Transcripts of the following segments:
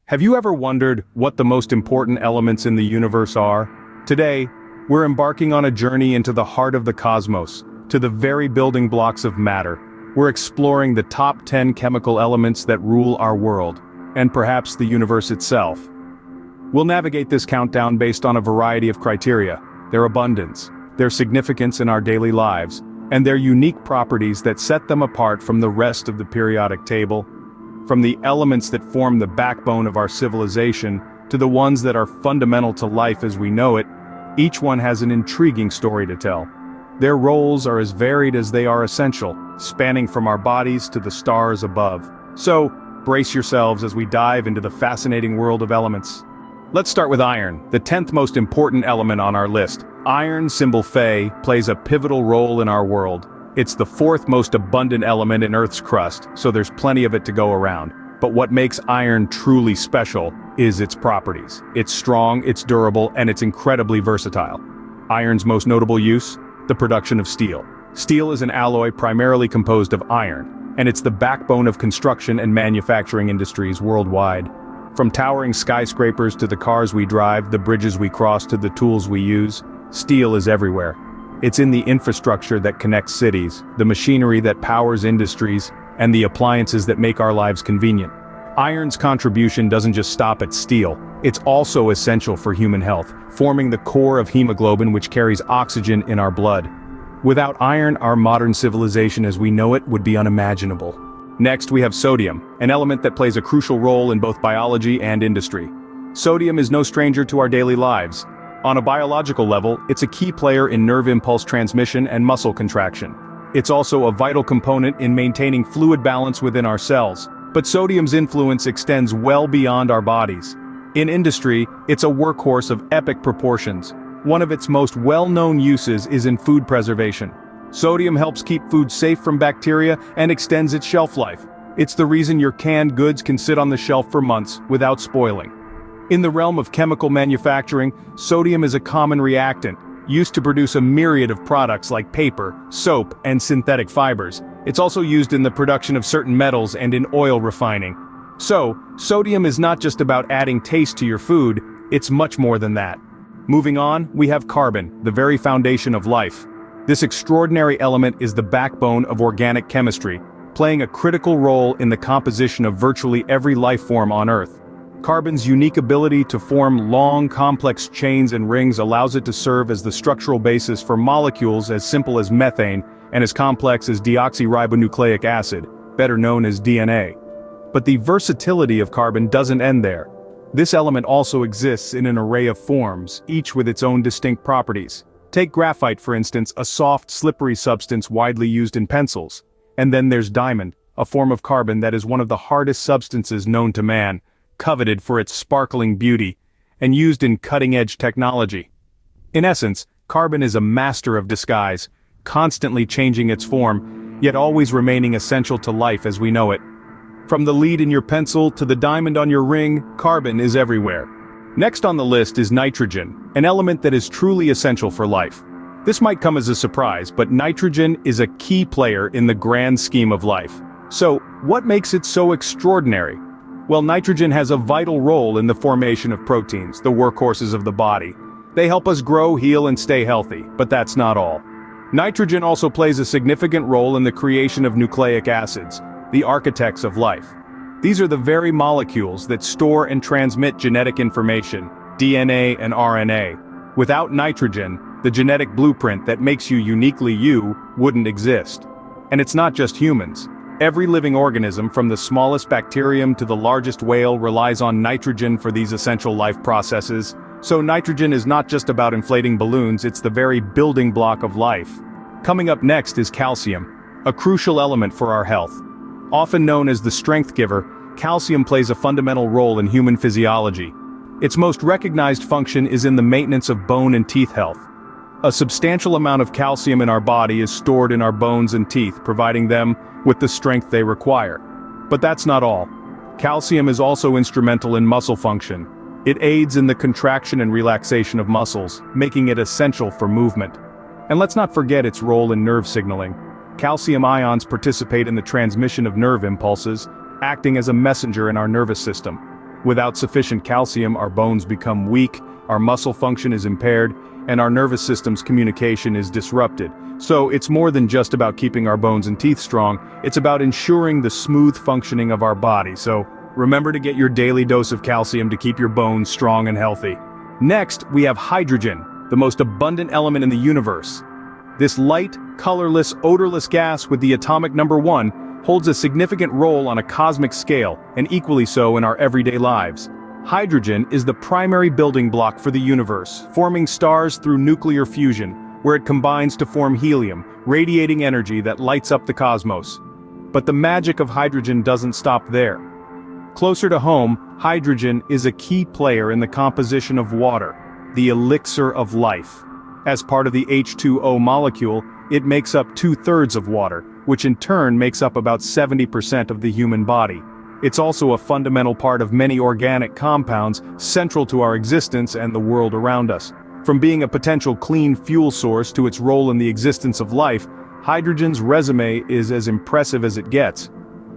Have you ever wondered what the most important elements in the universe are? Today, we're embarking on a journey into the heart of the cosmos, to the very building blocks of matter. We're exploring the top 10 chemical elements that rule our world, and perhaps the universe itself. We'll navigate this countdown based on a variety of criteria: their abundance, their significance in our daily lives, and their unique properties that set them apart from the rest of the periodic table. From the elements that form the backbone of our civilization, to the ones that are fundamental to life as we know it, each one has an intriguing story to tell. Their roles are as varied as they are essential, spanning from our bodies to the stars above. So, brace yourselves as we dive into the fascinating world of elements. Let's start with iron, the 10th most important element on our list. Iron, symbol Fe, plays a pivotal role in our world. It's the 4th most abundant element in Earth's crust, so there's plenty of it to go around. But what makes iron truly special is its properties. It's strong, it's durable, and it's incredibly versatile. Iron's most notable use? The production of steel. Steel is an alloy primarily composed of iron, and it's the backbone of construction and manufacturing industries worldwide. From towering skyscrapers to the cars we drive, the bridges we cross to the tools we use, steel is everywhere. It's in the infrastructure that connects cities, the machinery that powers industries, and the appliances that make our lives convenient. Iron's contribution doesn't just stop at steel, it's also essential for human health, forming the core of hemoglobin which carries oxygen in our blood. Without iron, our modern civilization as we know it would be unimaginable. Next, we have sodium, an element that plays a crucial role in both biology and industry. Sodium is no stranger to our daily lives. On a biological level, it's a key player in nerve impulse transmission and muscle contraction. It's also a vital component in maintaining fluid balance within our cells. But sodium's influence extends well beyond our bodies. In industry, it's a workhorse of epic proportions. One of its most well-known uses is in food preservation. Sodium helps keep food safe from bacteria and extends its shelf life. It's the reason your canned goods can sit on the shelf for months without spoiling. In the realm of chemical manufacturing, sodium is a common reactant, used to produce a myriad of products like paper, soap, and synthetic fibers. It's also used in the production of certain metals and in oil refining. So, sodium is not just about adding taste to your food, it's much more than that. Moving on, we have carbon, the very foundation of life. This extraordinary element is the backbone of organic chemistry, playing a critical role in the composition of virtually every life form on Earth. Carbon's unique ability to form long, complex chains and rings allows it to serve as the structural basis for molecules as simple as methane and as complex as deoxyribonucleic acid, better known as DNA. But the versatility of carbon doesn't end there. This element also exists in an array of forms, each with its own distinct properties. Take graphite, for instance, a soft, slippery substance widely used in pencils. And then there's diamond, a form of carbon that is one of the hardest substances known to man, coveted for its sparkling beauty, and used in cutting-edge technology. In essence, carbon is a master of disguise, constantly changing its form, yet always remaining essential to life as we know it. From the lead in your pencil to the diamond on your ring, carbon is everywhere. Next on the list is nitrogen, an element that is truly essential for life. This might come as a surprise, but nitrogen is a key player in the grand scheme of life. So, what makes it so extraordinary? Well, nitrogen has a vital role in the formation of proteins, the workhorses of the body. They help us grow, heal, and stay healthy, but that's not all. Nitrogen also plays a significant role in the creation of nucleic acids, the architects of life. These are the very molecules that store and transmit genetic information, DNA and RNA. Without nitrogen, the genetic blueprint that makes you uniquely you wouldn't exist. And it's not just humans. Every living organism, from the smallest bacterium to the largest whale, relies on nitrogen for these essential life processes. So nitrogen is not just about inflating balloons, it's the very building block of life. Coming up next is calcium, a crucial element for our health. Often known as the strength giver, calcium plays a fundamental role in human physiology. Its most recognized function is in the maintenance of bone and teeth health. A substantial amount of calcium in our body is stored in our bones and teeth, providing them with the strength they require. But that's not all. Calcium is also instrumental in muscle function. It aids in the contraction and relaxation of muscles, making it essential for movement. And let's not forget its role in nerve signaling. Calcium ions participate in the transmission of nerve impulses, acting as a messenger in our nervous system. Without sufficient calcium, our bones become weak, our muscle function is impaired, and our nervous system's communication is disrupted. So it's more than just about keeping our bones and teeth strong, it's about ensuring the smooth functioning of our body. So remember to get your daily dose of calcium to keep your bones strong and healthy. Next, we have hydrogen, the most abundant element in the universe. This light, colorless, odorless gas with the atomic number 1 holds a significant role on a cosmic scale, and equally so in our everyday lives. Hydrogen is the primary building block for the universe, forming stars through nuclear fusion, where it combines to form helium, radiating energy that lights up the cosmos. But the magic of hydrogen doesn't stop there. Closer to home, hydrogen is a key player in the composition of water, the elixir of life. As part of the H2O molecule, it makes up 2/3 of water, which in turn makes up about 70% of the human body. It's also a fundamental part of many organic compounds central to our existence and the world around us. From being a potential clean fuel source to its role in the existence of life, hydrogen's resume is as impressive as it gets.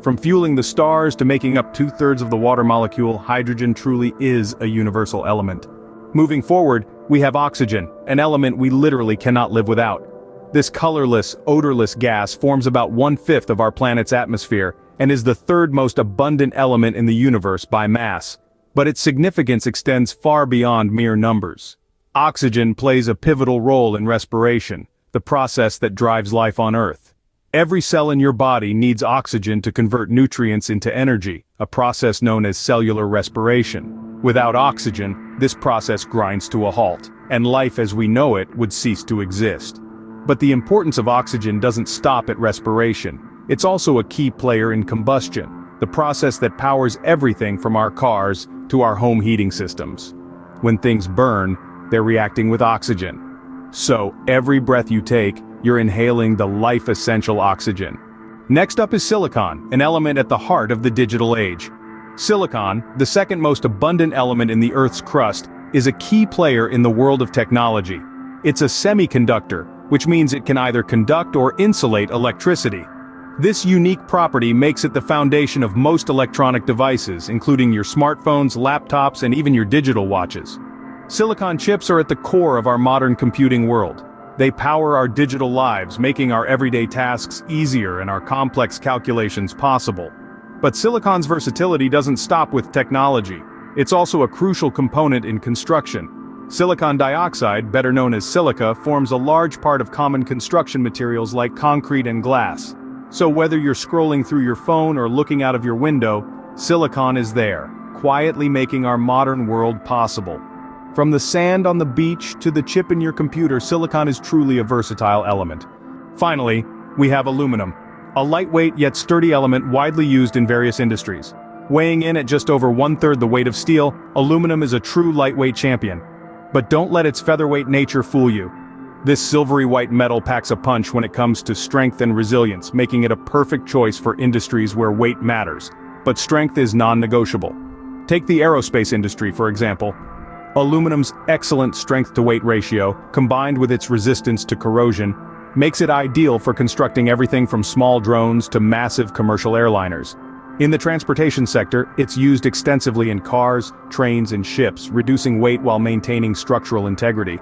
From fueling the stars to making up 2/3 of the water molecule, hydrogen truly is a universal element. Moving forward, we have oxygen, an element we literally cannot live without. This colorless, odorless gas forms about 1/5 of our planet's atmosphere, and is the third most abundant element in the universe by mass. But its significance extends far beyond mere numbers. Oxygen plays a pivotal role in respiration, the process that drives life on Earth. Every cell in your body needs oxygen to convert nutrients into energy, a process known as cellular respiration. Without oxygen, this process grinds to a halt, and life as we know it would cease to exist. But the importance of oxygen doesn't stop at respiration. It's also a key player in combustion, the process that powers everything from our cars to our home heating systems. When things burn, they're reacting with oxygen. So, every breath you take, you're inhaling the life-essential oxygen. Next up is silicon, an element at the heart of the digital age. Silicon, the second most abundant element in the Earth's crust, is a key player in the world of technology. It's a semiconductor, which means it can either conduct or insulate electricity. This unique property makes it the foundation of most electronic devices, including your smartphones, laptops, and even your digital watches. Silicon chips are at the core of our modern computing world. They power our digital lives, making our everyday tasks easier and our complex calculations possible. But silicon's versatility doesn't stop with technology. It's also a crucial component in construction. Silicon dioxide, better known as silica, forms a large part of common construction materials like concrete and glass. So whether you're scrolling through your phone or looking out of your window, silicon is there, quietly making our modern world possible. From the sand on the beach to the chip in your computer, silicon is truly a versatile element. Finally, we have aluminum, a lightweight yet sturdy element widely used in various industries. Weighing in at just over 1/3 the weight of steel, aluminum is a true lightweight champion. But don't let its featherweight nature fool you. This silvery white metal packs a punch when it comes to strength and resilience, making it a perfect choice for industries where weight matters. But strength is non-negotiable. Take the aerospace industry, for example. Aluminum's excellent strength-to-weight ratio, combined with its resistance to corrosion, makes it ideal for constructing everything from small drones to massive commercial airliners. In the transportation sector, it's used extensively in cars, trains, and ships, reducing weight while maintaining structural integrity.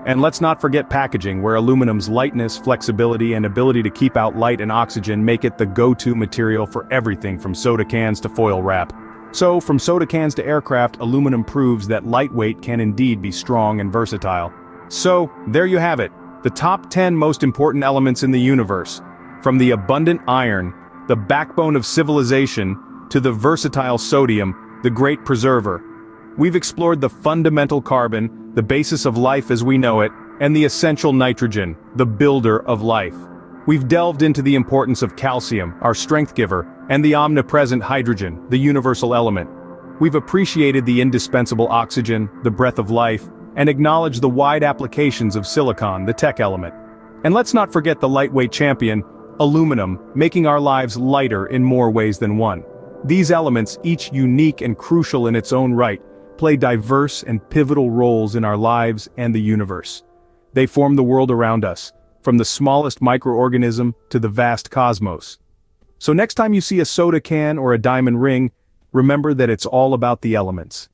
And let's not forget packaging, where aluminum's lightness, flexibility, and ability to keep out light and oxygen make it the go-to material for everything from soda cans to foil wrap. So, from soda cans to aircraft, aluminum proves that lightweight can indeed be strong and versatile. So, there you have it, the top 10 most important elements in the universe. From the abundant iron, the backbone of civilization, to the versatile sodium, the great preserver. We've explored the fundamental carbon, the basis of life as we know it, and the essential nitrogen, the builder of life. We've delved into the importance of calcium, our strength giver, and the omnipresent hydrogen, the universal element. We've appreciated the indispensable oxygen, the breath of life, and acknowledged the wide applications of silicon, the tech element. And let's not forget the lightweight champion, aluminum, making our lives lighter in more ways than one. These elements, each unique and crucial in its own right, play diverse and pivotal roles in our lives and the universe. They form the world around us, from the smallest microorganism to the vast cosmos. So next time you see a soda can or a diamond ring, remember that it's all about the elements.